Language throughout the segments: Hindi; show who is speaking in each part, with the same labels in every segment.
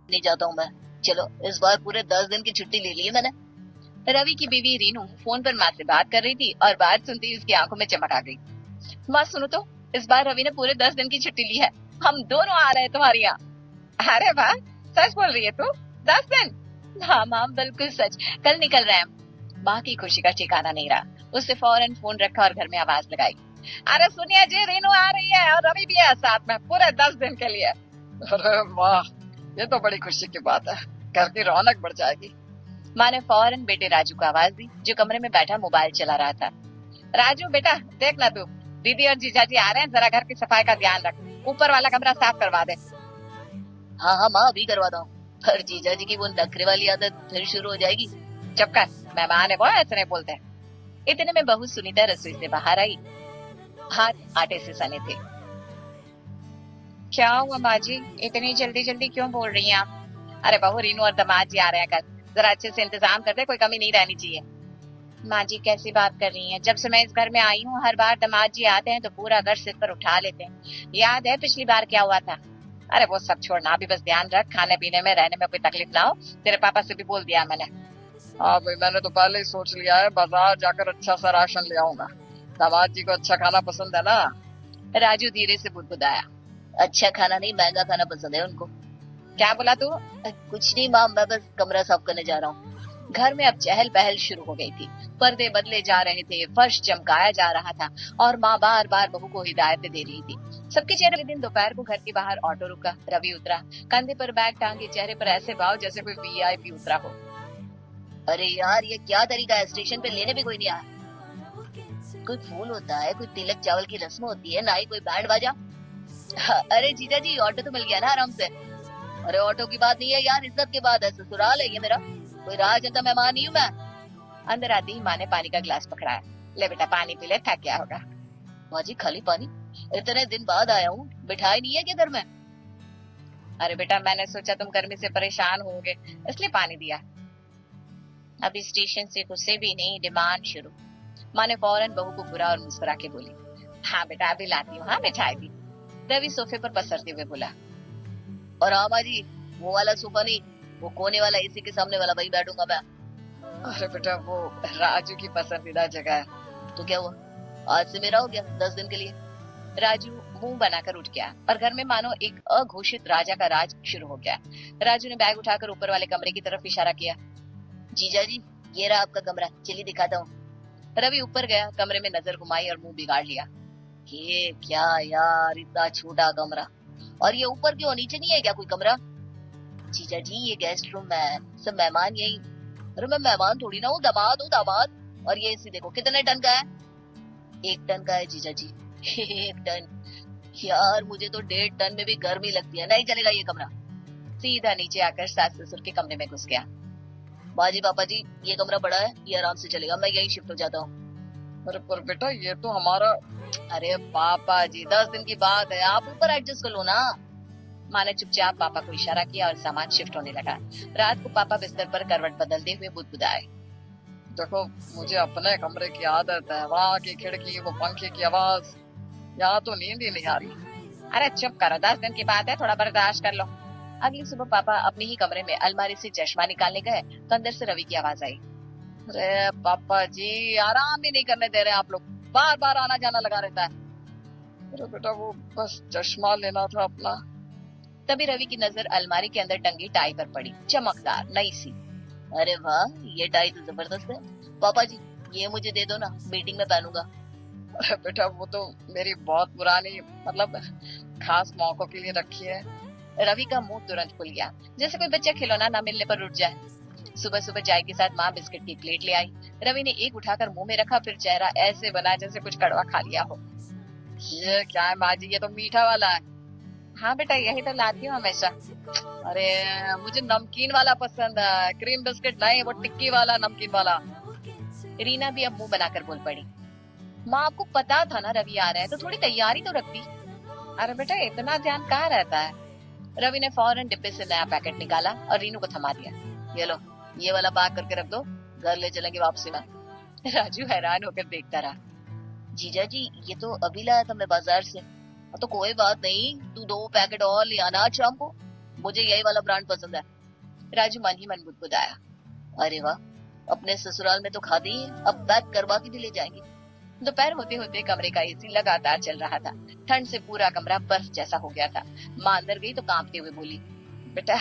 Speaker 1: नहीं जाता हूँ मैं। चलो इस बार पूरे 10 दिन की छुट्टी ले ली है मैंने।
Speaker 2: रवि की बीवी रीनू फोन पर माँ से बात कर रही थी और बात सुनते ही उसकी आंखों में चमक आ गई। माँ सुनो तो, इस बार रवि ने पूरे 10 दिन की छुट्टी ली है। हम दोनों आ रहे हैं तुम्हारे यहाँ। अरे वाह, सच बोल रही है तू? 10 दिन? हाँ माँ, बिल्कुल सच, कल निकल रहे हैं। माँ की खुशी का ठिकाना नहीं रहा। उसने फौरन फोन रखा और घर में आवाज लगाई, अरे सुनिए जी, रीनू आ रही है और रवि भी है साथ में, पूरे 10 दिन के लिए।
Speaker 3: अरे वाह, ये तो बड़ी खुशी की बात है, घर की रौनक बढ़ जाएगी।
Speaker 2: माँ ने फौरन बेटे राजू को आवाज दी, जो कमरे में बैठा मोबाइल चला रहा था। राजू बेटा, देखना तू, दीदी और जीजाजी आ रहे हैं, जरा घर की सफाई का ध्यान रख, ऊपर वाला कमरा साफ करवा दे।
Speaker 1: हाँ हाँ माँ, अभी करवाता हूँ। पर जीजा जी की वो नखरे वाली आदत फिर शुरू हो जाएगी।
Speaker 2: चुप कर, मेहमान है वो, ऐसे नहीं बोलते। इतने में बहू सुनीता रसोई से बाहर आई, हाथ आटे से सने थे। क्या हुआ माँ जी, इतनी जल्दी जल्दी क्यों बोल रही हैं आप? अरे बहू, रीनू और दामाद जी आ रहे हैं कल, जरा अच्छे से इंतजाम कर दे, कोई कमी नहीं रहनी चाहिए। माँ जी कैसी बात कर रही हैं? जब से मैं इस घर में आई हूँ, हर बार दामाद जी आते हैं तो पूरा घर सिर पर उठा लेते हैं। याद है पिछली बार क्या हुआ था? अरे वो सब छोड़ना, अभी बस ध्यान रख, खाने पीने में रहने में कोई तकलीफ ना हो। तेरे पापा से भी बोल दिया मैंने।
Speaker 3: हाँ भाई, मैंने तो पहले ही सोच लिया है, बाजार जाकर अच्छा सा राशन ले आऊंगा। दामाद जी को अच्छा खाना पसंद है ना?
Speaker 2: राजू धीरे से बुदबुदाया।
Speaker 1: अच्छा खाना नहीं, महंगा खाना पसंद है उनको।
Speaker 2: क्या बोला तू?
Speaker 1: कुछ नहीं माँ, मैं बस कमरा साफ करने जा रहा हूँ।
Speaker 2: घर में अब चहल पहल शुरू हो गई थी। पर्दे बदले जा रहे थे, फर्श चमकाया जा रहा था और माँ बार बार बहू को हिदायतें दे रही थी। सबके चेहरे दिन दोपहर को घर के बाहर ऑटो रुका, रवि उतरा, कंधे पर बैग टांगे, चेहरे पर ऐसे भाव जैसे कोई वीआईपी उतरा हो।
Speaker 1: अरे यार, ये क्या तरीका है, स्टेशन पे लेने भी कोई नहीं आया। कोई फूल होता है, कोई तिलक चावल की रस्म होती है, ना ही कोई बैंड बाजा। अरे जीजा जी, ऑटो तो मिल गया ना आराम से। अरे ऑटो की बात नहीं है यार, इज्जत की बात है, ससुराल है ये मेरा, कोई राह जनता मेहमान नहीं हूँ मैं।
Speaker 2: अंदर आती ही माँ ने पानी का गिलास पकड़ाया। ले बेटा, पानी पी ले, थक गया होगा।
Speaker 1: बाजी खाली पानी? इतने दिन बाद आया हूँ, मिठाई नहीं है क्या घर में?
Speaker 2: अरे बेटा, मैंने सोचा तुम गर्मी से परेशान होगे, इसलिए पानी दिया। अभी स्टेशन से गुस्से भी नहीं, डिमांड शुरू। माँ ने फौरन बहू को बुरा और मुस्कुरा के बोली, हाँ बेटा अभी लाती हूँ, हाँ मिठाई भी। रवि सोफे पर पसरते हुए बोला,
Speaker 1: और हाँ बाजी, वो वाला सोफा नहीं, वो कोने वाला एसी के सामने वाला, वही बैठूंगा मैं।
Speaker 3: अरे बेटा, वो राजू की पसंदीदा जगह है।
Speaker 1: तो क्या हुआ, आज से मेरा हो गया 10 दिन के लिए।
Speaker 2: राजू मुंह बनाकर उठ गया और घर में मानो एक अघोषित राजा का राज शुरू हो गया। राजू ने बैग उठाकर ऊपर वाले कमरे की तरफ इशारा किया।
Speaker 1: जीजा जी, ये रहा आपका कमरा, चलिए दिखाता हूँ।
Speaker 2: रवि ऊपर गया, कमरे में नजर घुमाई और मुंह बिगाड़ लिया।
Speaker 1: ये क्या यार, इतना छोटा कमरा, और ये ऊपर क्यों, नीचे नहीं है क्या कोई कमरा? जीजा जी, ये गेस्ट रूम है, सब मेहमान यही। अरे मैं मेहमान थोड़ी ना हूँ, दामाद हूँ दामाद। और ये एसी देखो कितने टन का है। 1 टन का है जीजा जी। 1 टन? यार मुझे तो 1.5 टन में भी गर्मी लगती है, नहीं चलेगा ये कमरा।
Speaker 2: सीधा नीचे आकर सास ससुर के कमरे में घुस गया।
Speaker 1: बाजी पापा जी, ये कमरा बड़ा है, ये आराम से चलेगा, मैं यही शिफ्ट हो जाता हूँ।
Speaker 3: अरे पर बेटा, ये तो हमारा।
Speaker 1: अरे पापा जी, 10 दिन की बात है, आप ऊपर एडजस्ट कर लो ना।
Speaker 2: माँ ने चुपचाप पापा को इशारा किया और सामान शिफ्ट होने लगा। रात को पापा बिस्तर पर करवट बदलते हुए बुदबुदाए,
Speaker 3: देखो, मुझे अपने कमरे की आदत है, वहाँ की खिड़की, वो पंखे की आवाज, यहाँ तो नींद ही नहीं आ रही।
Speaker 2: अरे चुप करो, 10 दिन की बात है, थोड़ा बर्दाश्त कर लो। अगली सुबह पापा अपने ही कमरे में अलमारी से चश्मा निकालने गए तो अंदर से रवि की आवाज आई।
Speaker 3: अरे पापा जी, आराम भी नहीं करने दे रहे आप लोग, बार बार आना जाना लगा रहता है। अरे बेटा, वो बस चश्मा लेना था अपना।
Speaker 2: तभी रवि की नजर अलमारी के अंदर टंगी टाई पर पड़ी, चमकदार नई सी।
Speaker 1: अरे वाह, ये टाई तो जबरदस्त है। पापा जी, ये मुझे दे दो ना, मीटिंग में पहनूंगा।
Speaker 3: अरे बेटा, वो तो मेरी बहुत पुरानी, मतलब खास मौकों के लिए रखी है।
Speaker 2: रवि का मुंह तुरंत खुल गया, जैसे कोई बच्चा खिलौना ना मिलने पर रुठ जाए। सुबह सुबह चाय के साथ माँ बिस्किट की प्लेट ले आई। रवि ने एक उठाकर मुंह में रखा, फिर चेहरा ऐसे बना जैसे कुछ कड़वा खा लिया हो।
Speaker 3: ये क्या है माँ जी, ये तो मीठा वाला है।
Speaker 2: हाँ बेटा, यही तो लाती हूँ हमेशा।
Speaker 3: अरे मुझे नमकीन वाला पसंद है, क्रीम बिस्किट नहीं, वो टिक्की वाला नमकीन वाला।
Speaker 2: रीना भी अब मुंह बनाकर बोल पड़ी, माँ आपको पता था ना रवि आ रहा है, तो थोड़ी तैयारी तो रखती। अरे बेटा, इतना ध्यान कहाँ रहता है। रवि ने फौरन डिब्बे से नया पैकेट निकाला और रीनू को थमा दिया।
Speaker 1: ये लो, ये वाला पैक करके रख दो, घर ले चलेंगे वापसी में।
Speaker 2: राजू हैरान होकर देखता रहा।
Speaker 1: जीजा जी, ये तो अभी लाया था मैं बाजार से। तो कोई बात नहीं, तू 2 पैकेट और ले आना आज शाम को। मुझे यही वाला ब्रांड पसंद है।
Speaker 2: राजू मन ही मन बुदबुदाया।
Speaker 1: अरे वाह, अपने ससुराल में तो खाते ही हैं, अब पैक करवा के भी ले जाएंगे।
Speaker 2: दोपहर होते होते कमरे का एसी लगातार चल रहा था। ठंड से पूरा कमरा बर्फ जैसा हो गया था। माँ अंदर गई तो कांपते हुए बोली, बेटा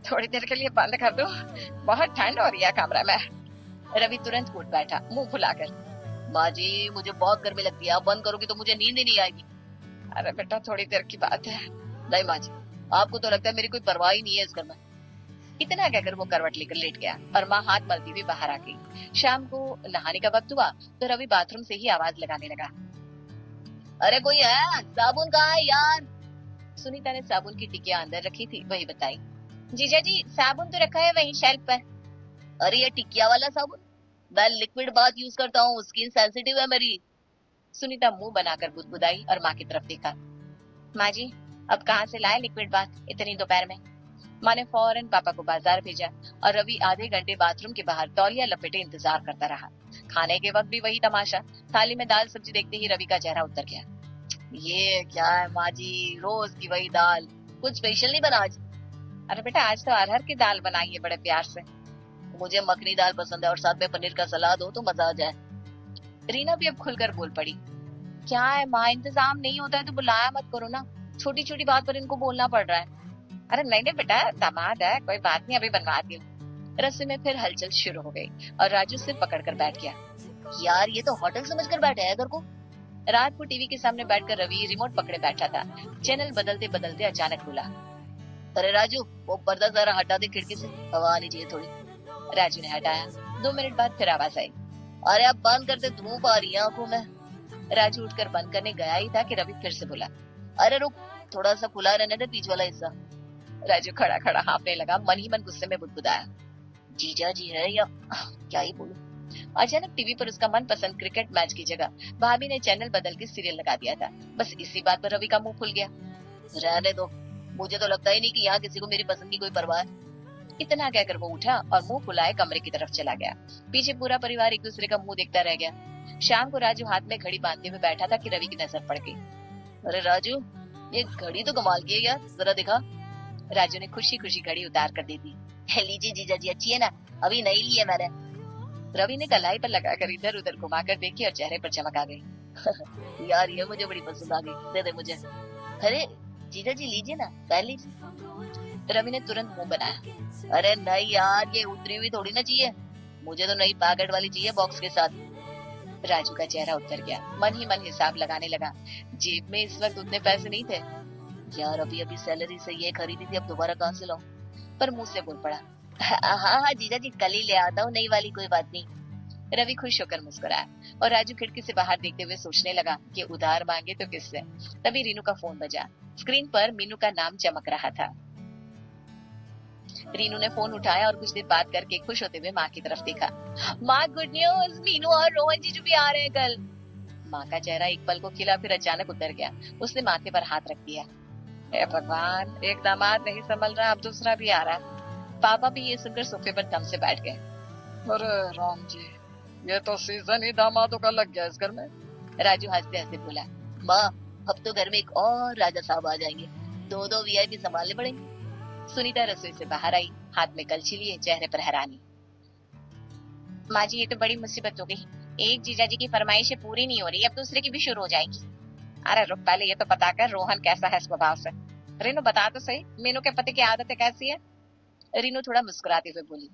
Speaker 2: थोड़ी देर के लिए बंद कर दो, बहुत ठंड हो रही है कमरे में। रवि तुरंत उठ बैठा, मुंह फुलाकर।
Speaker 1: माँ जी, मुझे बहुत गर्मी लगती है, आप बंद करोगी तो मुझे नींद ही नहीं आएगी।
Speaker 2: अरे बेटा थोड़ी देर की बात है।
Speaker 1: नहीं माँ जी, आपको तो लगता है मेरी कोई परवाह ही नहीं है इस घर में।
Speaker 2: इतना कहकर वो करवट लेकर लेट गया और माँ हाथ मलती हुई बाहर आ गई। शाम को नहाने का वक्त हुआ तो रवि बाथरूम से ही आवाज लगाने लगा,
Speaker 1: अरे कोई है, साबुन कहाँ है यार?
Speaker 2: सुनीता ने साबुन की टिकिया अंदर रखी थी, वही बताई। जीजा जी साबुन तो रखा है वहीं शेल्फ पर।
Speaker 1: अरे ये टिकिया वाला साबुन, मैं लिक्विड बाथ यूज करता हूँ, स्किन सेंसिटिव है मेरी।
Speaker 2: सुनीता मुंह बनाकर बुदबुदाई और माँ की तरफ देखा। माँ जी अब कहाँ से लाए लिक्विड बाथ इतनी दोपहर में? माँ ने फौरन पापा को बाजार भेजा और रवि आधे घंटे बाथरूम के बाहर तौलिया लपेटे इंतजार करता रहा। खाने के वक्त भी वही तमाशा। थाली में दाल सब्जी देखते ही रवि का चेहरा उतर गया।
Speaker 1: ये क्या है माँ जी, रोज की वही दाल, कुछ स्पेशल नहीं बना आज?
Speaker 2: अरे बेटा आज तो अरहर की दाल बनाई है बड़े प्यार से।
Speaker 1: मुझे मखनी दाल पसंद है और साथ में पनीर का सलाद हो तो मजा आ जाए।
Speaker 2: रीना भी अब खुलकर बोल पड़ी। क्या है माँ, इंतजाम नहीं होता है तो बुलाया मत करो ना, छोटी छोटी बात पर इनको बोलना पड़ रहा है। अरे नहीं नहीं बेटा दामाद है, कोई बात नहीं, अभी बनवाती हूँ। रस्ते में फिर हलचल शुरू हो गई और राजू सिर पकड़कर बैठ गया।
Speaker 1: यार ये तो होटल समझकर बैठे हैं घर को।
Speaker 2: रात को टीवी के सामने बैठकर रवि रिमोट पकड़े बैठा था। चैनल बदलते बदलते अचानक बोला,
Speaker 1: अरे राजू, वो पर्दा जरा हटा दे खिड़की से, हवा आनी चाहिए थोड़ी।
Speaker 2: राजू ने हटाया। 2 मिनट बाद फिर आवाज आई,
Speaker 1: अरे अब बंद करते, धूप आ रही है आंखों में।
Speaker 2: राजू उठकर बंद करने गया ही था कि रवि फिर से बोला,
Speaker 1: अरे रुक, थोड़ा सा खुला रहने दे बीच वाला हिस्सा।
Speaker 2: राजू खड़ा खड़ा हाँफने लगा, मन ही मन गुस्से में बुदबुदाया,
Speaker 1: जीजा जी है या क्या ही बोलूं।
Speaker 2: अचानक टीवी पर उसका मनपसंद क्रिकेट मैच की जगह भाभी ने चैनल बदल के सीरियल लगा दिया था। बस इसी बात पर रवि का मुंह खुल गया।
Speaker 1: रहने दो, मुझे तो लगता ही नहीं कि यहाँ किसी को मेरी पसंद की कोई परवाह है।
Speaker 2: इतना कहकर वो उठा और मुंह फुलाए कमरे की तरफ चला गया। पीछे पूरा परिवार एक दूसरे का मुंह देखता रह गया। शाम को राजू हाथ में घड़ी बांधते हुए बैठा था कि रवि की नजर पड़ गई।
Speaker 1: अरे राजू, ये घड़ी तो कमाल की है यार, जरा दिखा।
Speaker 2: राजू ने खुशी खुशी घड़ी उतार कर दे दी।
Speaker 1: लीजिए जीजा जी, अच्छी है ना, अभी नई ली है मैंने।
Speaker 2: रवि ने कलाई पर लगाकर इधर उधर घुमाकर देखी और चेहरे पर चमक आ गई।
Speaker 1: यार ये मुझे बड़ी पसंद आ गई, दे दे मुझे। अरे जीजा जी लीजिए ना, पहन लीजिए।
Speaker 2: रवि ने तुरंत मुंह बनाया।
Speaker 1: अरे नहीं यार, ये उतरी हुई थोड़ी ना चाहिए, मुझे तो नई पैकेट वाली चाहिए बॉक्स के साथ।
Speaker 2: राजू का चेहरा उतर गया, मन ही मन हिसाब लगाने लगा। जेब में इस वक्त उतने पैसे नहीं थे।
Speaker 1: यार अभी अभी सैलरी से ये खरीदी थी, अब दोबारा कहाँ से लाऊं?
Speaker 2: पर मुंह से बोल पड़ा,
Speaker 1: हाँ जीजा जी कल ही ले आता हूँ नई वाली, कोई बात नहीं।
Speaker 2: रवि खुश होकर मुस्कुराया और राजू खिड़की से बाहर देखते हुए सोचने लगा कि उधार मांगे तो किससे। तभी रीनू का फोन बजा। स्क्रीन पर मीनू का नाम चमक रहा था। रीनू ने फोन उठाया और कुछ देर बात करके खुश होते हुए माँ की तरफ देखा। माँ गुड न्यूज, मीनू और रोहन जीजू भी आ रहे हैं कल। माँ का चेहरा एक पल को खिला फिर अचानक उतर गया। उसने माथे पर हाथ रख दिया। हे भगवान, एक दामाद नहीं संभल रहा, अब दूसरा भी आ रहा है। पापा भी ये सुनकर सोफे पर दम से बैठ गए।
Speaker 3: अरे राम जी, ये तो सीजन ही दामादों का लग गया इस घर में।
Speaker 2: राजू हंसते हंसते बोला,
Speaker 1: माँ अब तो घर में एक और राजा साहब आ जाएंगे, 2-2 वीआईपी संभालने पड़ेंगे।
Speaker 2: सुनीता रसोई से बाहर आई, हाथ में कलछी लिए, चेहरे पर हैरानी। माँ जी ये तो बड़ी मुसीबत हो गई, एक जीजाजी की फरमाइशें पूरी नहीं हो रही, अब दूसरे की भी शुरू हो जाएगी। अरे रुक, पहले ये तो पता कर रोहन कैसा है स्वभाव से। रीनू बता तो सही, मीनू के पति की आदतें कैसी है? रीनू थोड़ा मुस्कुराते हुए बोली,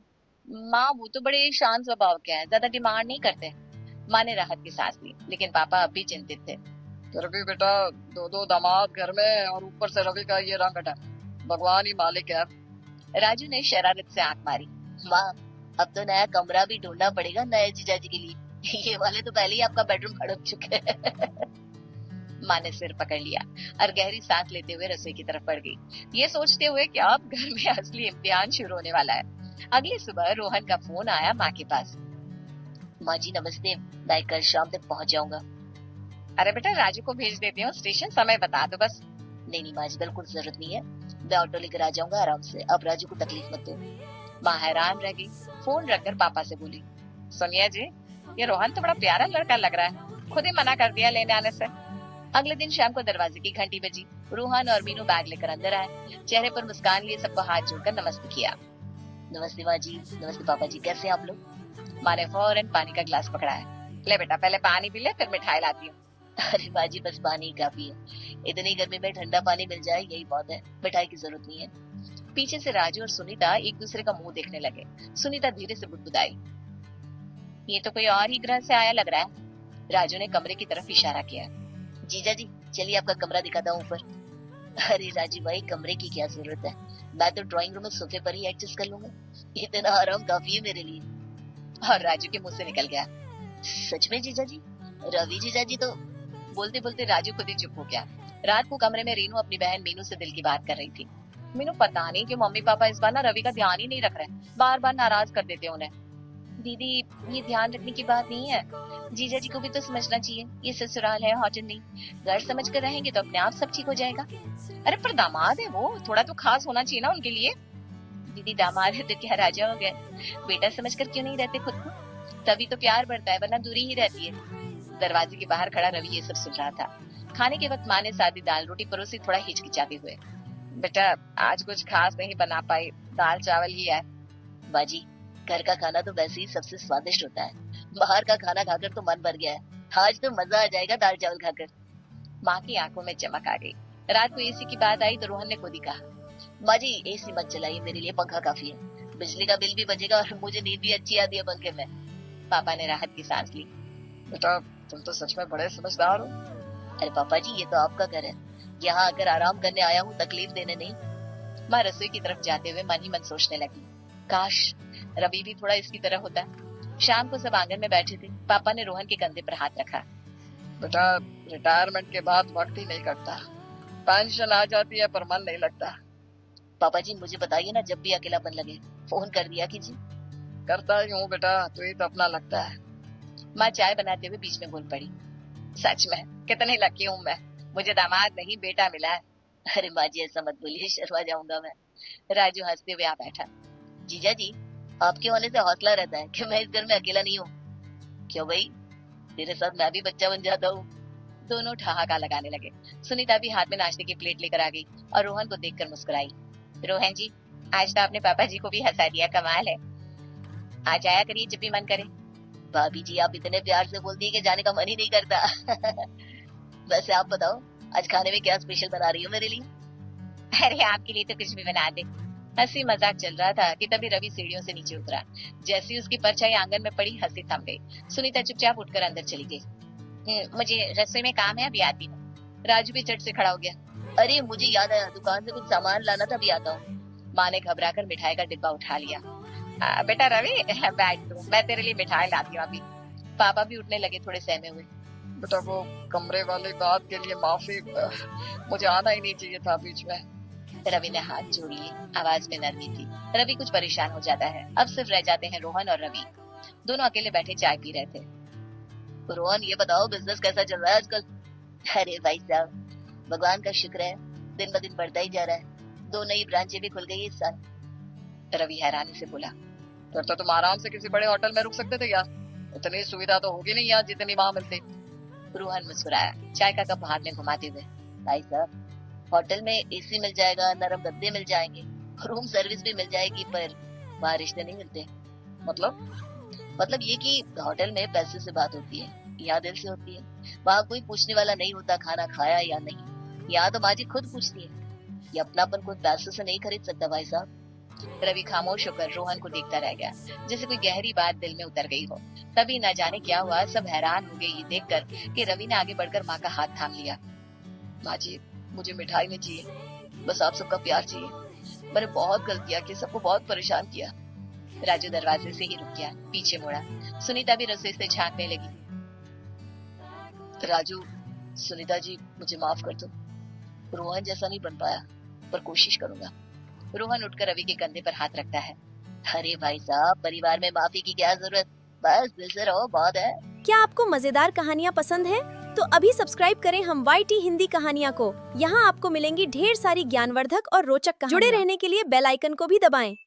Speaker 2: माँ वो तो बड़े शांत स्वभाव के हैं, ज्यादा डिमांड नहीं करते। माँ ने राहत की सांस ली, लेकिन पापा अब भी चिंतित थे।
Speaker 3: फिर भी बेटा 2-2 दामाद घर में और ऊपर से रवि का ये रंग हटा, भगवान ही मालिक है।
Speaker 2: राजू ने शरारत से आंख मारी।
Speaker 1: माँ अब तो नया कमरा भी ढूंढना पड़ेगा नए जीजाजी के लिए, ये वाले तो पहले ही आपका बेडरूम हड़प चुके हैं।
Speaker 2: माँ ने सिर पकड़ लिया और गहरी सांस लेते हुए रसोई की तरफ बढ़ गई, ये सोचते हुए कि अब घर में असली इम्तिहान शुरू होने वाला है। अगली सुबह रोहन का फोन आया माँ के पास।
Speaker 1: माँ जी नमस्ते, मैं कल शाम तक पहुँच जाऊंगा।
Speaker 2: अरे बेटा राजू को भेज देती हूँ, स्टेशन समय बता दो बस।
Speaker 1: नहीं माँ जी, बिल्कुल जरूरत नहीं है, मैं ऑटो लेकर आ जाऊंगा आराम से, अब राजू को तकलीफ मत दो।
Speaker 2: माँ हैरान रह गई। फोन रखकर पापा से बोली, सोनिया जी ये रोहन तो बड़ा प्यारा लड़का लग रहा है, खुद ही मना कर दिया लेने आने से। अगले दिन शाम को दरवाजे की घंटी बजी। रोहन और मीनू बैग लेकर अंदर आए। चेहरे पर मुस्कान लिए सबको हाथ जोड़कर नमस्ते किया।
Speaker 1: नमस्ते माँ जी, नमस्ते पापा जी, कैसे हैं आप लोग?
Speaker 2: माँ ने फौरन पानी का गिलास पकड़ा है। ले बेटा, पहले पानी पी ले, फिर मिठाई लाती हूँ।
Speaker 1: अरे माँ जी, बस पानी ही काफी है। इतनी गर्मी में ठंडा पानी मिल जाए यही बहुत है, मिठाई की जरूरत नहीं है।
Speaker 2: पीछे से राजू और सुनीता एक दूसरे का मुंह देखने लगे। सुनीता धीरे से बुदबुदाई, ये तो कोई और ही ग्रह से आया लग रहा है। राजू ने कमरे की तरफ इशारा किया।
Speaker 1: जीजा जी, चलिए आपका कमरा दिखाता हूँ ऊपर। अरे राजू भाई, कमरे की क्या जरूरत है, मैं तो ड्राइंग रूम में सोफे पर ही एडजस्ट कर लूंगा, इतना आराम काफी है मेरे लिए।
Speaker 2: और राजू के मुंह से निकल गया,
Speaker 1: सच में जीजा जी? रवि जीजा जी तो।
Speaker 2: बोलते बोलते राजू खुद ही चुप हो गया। रात को कमरे में रीनू अपनी बहन मीनू से दिल की बात कर रही थी। मीनू, पता नहीं कि मम्मी पापा इस बार ना रवि का ध्यान ही नहीं रख रहे, बार बार नाराज कर देते उन्हें। दीदी, ये ध्यान रखने की बात नहीं है, जीजा जी को भी तो समझना चाहिए, ये ससुराल है, होटल नहीं। घर समझ कर रहेंगे तो अपने आप सब ठीक हो जाएगा। अरे पर दामाद है वो, थोड़ा तो खास होना चाहिए ना उनके लिए। दीदी, दामाद है तो क्या राजा हो गए? बेटा समझ कर क्यों नहीं रहते खुद को? तभी तो प्यार बढ़ता है, वरना दूरी ही रहती है। दरवाजे के बाहर खड़ा रवि ये सब सुन रहा था। खाने के वक्त माँ ने सादी दाल रोटी परोसी, थोड़ा हिचकिचाते हुए। बेटा, आज कुछ खास नहीं बना पाई, दाल चावल ही है।
Speaker 1: बाजी, घर का खाना तो वैसे ही सबसे स्वादिष्ट होता है, बाहर का खाना खाकर तो मन भर गया है, आज तो मजा आ जाएगा दाल चावल खाकर।
Speaker 2: माँ की आंखों में चमक आ गई। रात को एसी की बात आई तो रोहन ने खुद ही कहा,
Speaker 1: माँ जी एसी मत चलाइए, मेरे लिए पंखा काफी है, बिजली का बिल भी बचेगा और मुझे नींद भी अच्छी आती है पंखे में।
Speaker 2: पापा ने राहत की सांस ली।
Speaker 3: बेटा, तुम तो सच में बड़े समझदार हो।
Speaker 1: अरे पापा जी, ये तो आपका घर है, यहाँ आकर आराम करने आया हूँ, तकलीफ देने नहीं।
Speaker 2: माँ रसोई की तरफ जाते हुए मन ही मन सोचने लगी, काश रवि भी थोड़ा इसकी तरह होता। शाम को सब आंगन में बैठे थे। पापा ने रोहन के कंधे पर हाथ रखा।
Speaker 3: बेटा, रिटायरमेंट के बाद वक्त ही नहीं कटता, पेंशन आ जाती है पर मन नहीं लगता।
Speaker 1: पापा जी मुझे बताइए ना, जब भी अकेलापन लगे फोन कर दिया कीजिए।
Speaker 3: करता ही हूँ बेटा, तू ही तो अपना लगता है।
Speaker 2: माँ चाय बनाते हुए बीच में बोल पड़ी, सच में कितनी लकी हूँ मैं, मुझे दामाद नहीं बेटा मिला है।
Speaker 1: अरे माँ जी ऐसा मत बोलिए, शर्मा जाऊंगा मैं।
Speaker 2: राजू हंसते हुए आ बैठा।
Speaker 1: जीजा जी, आपके होने से हौसला रहता है कि मैं इस घर में अकेला नहीं हूँ। क्यों भाई, तेरे साथ मैं भी बच्चा बन जाता हूँ।
Speaker 2: दोनों ठहाका लगाने लगे। सुनीता भी हाथ में नाश्ते की प्लेट लेकर आ गई और रोहन को देखकर मुस्कुराई। रोहन जी, आज तो आपने पापा जी को भी हंसा दिया, कमाल है। आ जाया करिए जब भी मन करे।
Speaker 1: भाभी जी आप इतने प्यार से बोल दिए कि जाने का मन ही नहीं करता। वैसे आप बताओ, आज खाने में क्या स्पेशल बना रही हो मेरे लिए?
Speaker 2: अरे आपके लिए तो कुछ भी बना दे। हंसी मजाक चल रहा था कि तभी रवि सीढ़ियों से नीचे उतरा। जैसे ही उसकी परछाई आंगन में पड़ी, हंसी थम गई। सुनीता चुपचाप उठकर अंदर चली गई। मुझे रसोई में काम है, अभी आती हूँ। राजू भी चट से खड़ा हो गया।
Speaker 1: अरे मुझे याद आया, दुकान से कुछ सामान लाना था, अभी आता हूँ।
Speaker 2: माँ ने घबराकर मिठाई का डिब्बा उठा लिया। बेटा रवि, बैठ तू, मैं तेरे लिए मिठाई लाती हूँ अभी। पापा भी उठने लगे, थोड़े सहमे हुए।
Speaker 3: बेटा, वो कमरे वाली बात के लिए माफी, मुझे आना ही नहीं चाहिए था बीच में।
Speaker 2: रवि ने हाथ जोड़ लिए, आवाज में नरमी थी। रवि कुछ परेशान हो जाता है। अब सिर्फ रह जाते हैं रोहन और रवि। दोनों अकेले बैठे चाय पी रहे थे।
Speaker 1: रोहन ये बताओ, बिजनेस कैसा चल रहा है आजकल? अरे भाई साहब, भगवान का शुक्र है, दिन ब दिन बढ़ता ही जा रहा है। 2 नई ब्रांचें भी खुल गई इस साल।
Speaker 2: रवि हैरानी से बोला,
Speaker 3: फिर तो तुम आराम से किसी बड़े होटल में रुक सकते थे यार, इतनी सुविधा तो होगी नहीं यार जितनी वहाँ मिलती।
Speaker 2: रोहन मुस्कुराया, चाय का कप हाथ में घुमाते हुए।
Speaker 1: भाई साहब, होटल में एसी मिल जाएगा, नरम गद्दे मिल जाएंगे, रूम सर्विस भी मिल जाएगी, पर वहाँ रिश्ते नहीं मिलते। मतलब ये कि होटल में पैसे से बात होती है, यहाँ दिल से होती है। वहाँ कोई पूछने वाला नहीं होता खाना खाया या नहीं, यहाँ तो माँ जी खुद पूछती है। ये अपनापन कोई पैसे से नहीं खरीद सकता भाई साहब।
Speaker 2: रवि खामोश होकर रोहन को देखता रह गया, जैसे कोई गहरी बात दिल में उतर गई हो। तभी न जाने क्या हुआ, सब हैरान हो गए ये देखकर कि रवि ने आगे बढ़कर माँ का हाथ थाम लिया।
Speaker 3: माँ जी, मुझे मिठाई नहीं चाहिए, बस आप सबका प्यार चाहिए। मैंने बहुत गलतियाँ की, सबको बहुत परेशान किया।
Speaker 2: राजू दरवाजे से ही रुक गया, पीछे मुड़ा। सुनीता भी रसोई से झांकने लगी।
Speaker 1: राजू, सुनीता जी मुझे माफ कर दो, रोहन जैसा नहीं बन पाया, पर कोशिश करूंगा।
Speaker 2: रोहन उठकर रवि के कंधे पर हाथ रखता है।
Speaker 1: अरे भाई साहब, परिवार में माफी की क्या जरूरत, बस दिल से रहो, बहुत है।
Speaker 4: क्या आपको मजेदार कहानियाँ पसंद है? तो अभी सब्सक्राइब करें हम YT हिंदी कहानियाँ को। यहाँ आपको मिलेंगी ढेर सारी ज्ञानवर्धक और रोचक कहानियाँ। जुड़े रहने के लिए बेल आइकन को भी दबाएं।